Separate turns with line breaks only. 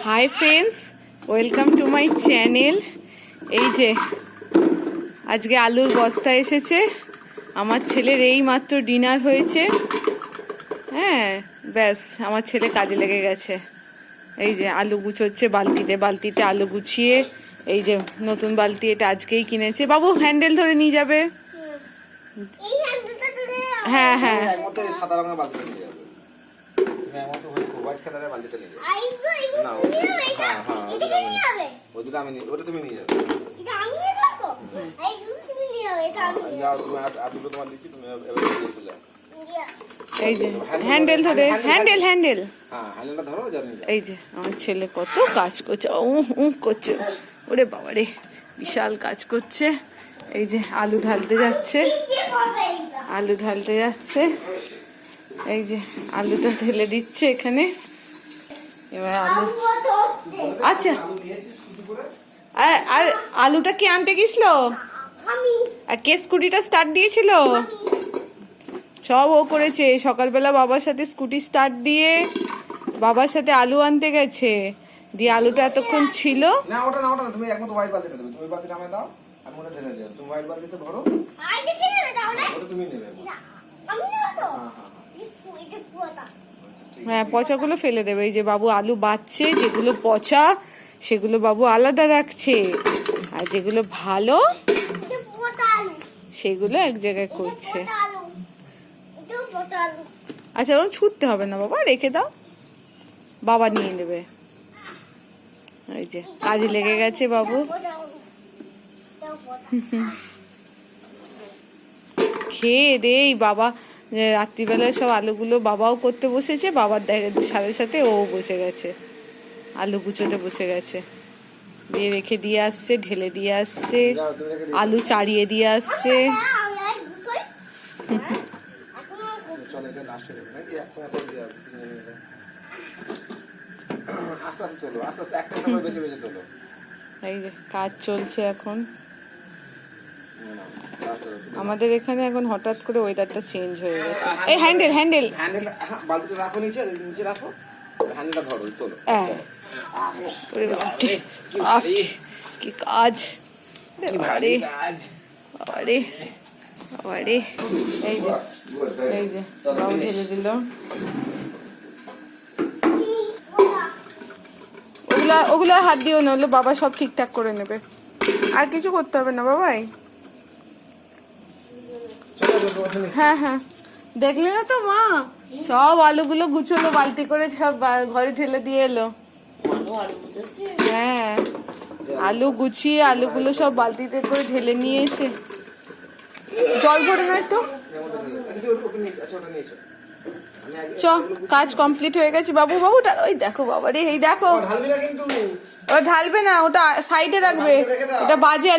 Hi friends, welcome to my channel. এই যে আজকে আলুর বস্তা এসেছে। আমার ছেলের এই মাত্র ডিনার হয়েছে। হ্যাঁ, ব্যাস আমার ছেলে কাজে লেগে গেছে। এই যে আলু গুছোচ্ছে বালতিতে বালতিতে আলু গুছিয়ে। এই যে নতুন বালতি, এটা আজকেই কিনেছে। বাবু হ্যান্ডেল ধরে নিয়ে যাবে। হ্যাঁ হ্যাঁ, এই যে হ্যান্ডেল ধরে হ্যান্ডেল হ্যান্ডেল এই যে আমার ছেলে কত কাজ করছে, করছে। ওরে বাবা রে, বিশাল কাজ করছে। এই যে আলু ঢালতে যাচ্ছে, আলু ঢালতে যাচ্ছে। এই যে আলুটা ঢেলে দিচ্ছে এখানে। এবার আলু, আচ্ছা, আর আলুটা কি আনতে গেছিল? আর কে স্কুটিটা স্টার্ট দিয়েছিল? সব ও করেছে। সকালবেলা বাবার সাথে স্কুটি স্টার্ট দিয়ে বাবার সাথে আলু আনতে গেছে। দিয়ে আলুটা এতক্ষণ ছিল।
না ওটা না, ওটা তুমি একমাত্র হোয়াইট বালতিতে দেবে। তুমি বালতিটা আমায় দাও, আমি ওটা ঢেলে দিলাম। তুমি হোয়াইট বালতিতে ভরো। আই দেখে নেবে দাও না, ওটা তুমি নেবে। না আমি নেব তো। এটা পুরোটা।
হ্যাঁ, পচাগুলো ফেলে দেবে। এই যে বাবু আলু বাছছে, যেগুলো পচা সেগুলো বাবু আলাদা রাখছে, আর যেগুলো ভালো সেগুলো এক জায়গায় করছে। আচ্ছা, ওরকম ছুটতে হবে না বাবা, রেখে দাও, বাবা নিয়ে নেবে। এই যে কাজে লেগে গেছে বাবু। খেয়ে দেই বাবা রাত্রিবেলায় সব আলুগুলো বাবাও করতে বসেছে। বাবার সাথে সাথে ও বসে গেছে, আলু গুছোতে বসে গেছে। দিয়ে রেখে দিয়ে আসছে, ঢেলে দিয়ে আসছে, আলু চাড়িয়ে দিয়ে আসছে। এই যে কাজ চলছে এখন আমাদের এখানে। এখন হঠাৎ করে ওয়েদারটা চেঞ্জ হয়ে গেছে। এই হ্যান্ডেল হ্যান্ডেল
হ্যান্ডেল বালতিটা রাখো নিচে, নিচে রাখো, হ্যান্ডেলটা ধরো, তোলো।
কি কাজ, আরে আরে আরে। এই যে এই যে বাবু ঢেলে দিল। ওগুলো হাত দিও না, হলো বাবা সব ঠিকঠাক করে নেবে। আর কিছু করতে হবে না বাবাই। হ্যাঁ হ্যাঁ, দেখলে না তো মা, সব আলুগুলো গুছোলো বালতি করে, সব ঘরে ঢেলে দিয়ে এলো। হ্যাঁ, আলু গুছিয়ে আলুগুলো সব বালতিতে করে ঢেলে নিয়ে এসে। জল ভরে না একটু। চ, কাজ কমপ্লিট হয়ে গেছে বাবু। বাবুটা ওই দেখো বাবা রে, এই দেখো, ওটা ঢালবে না, ওটা সাইডে রাখবে, ওটা বাজে।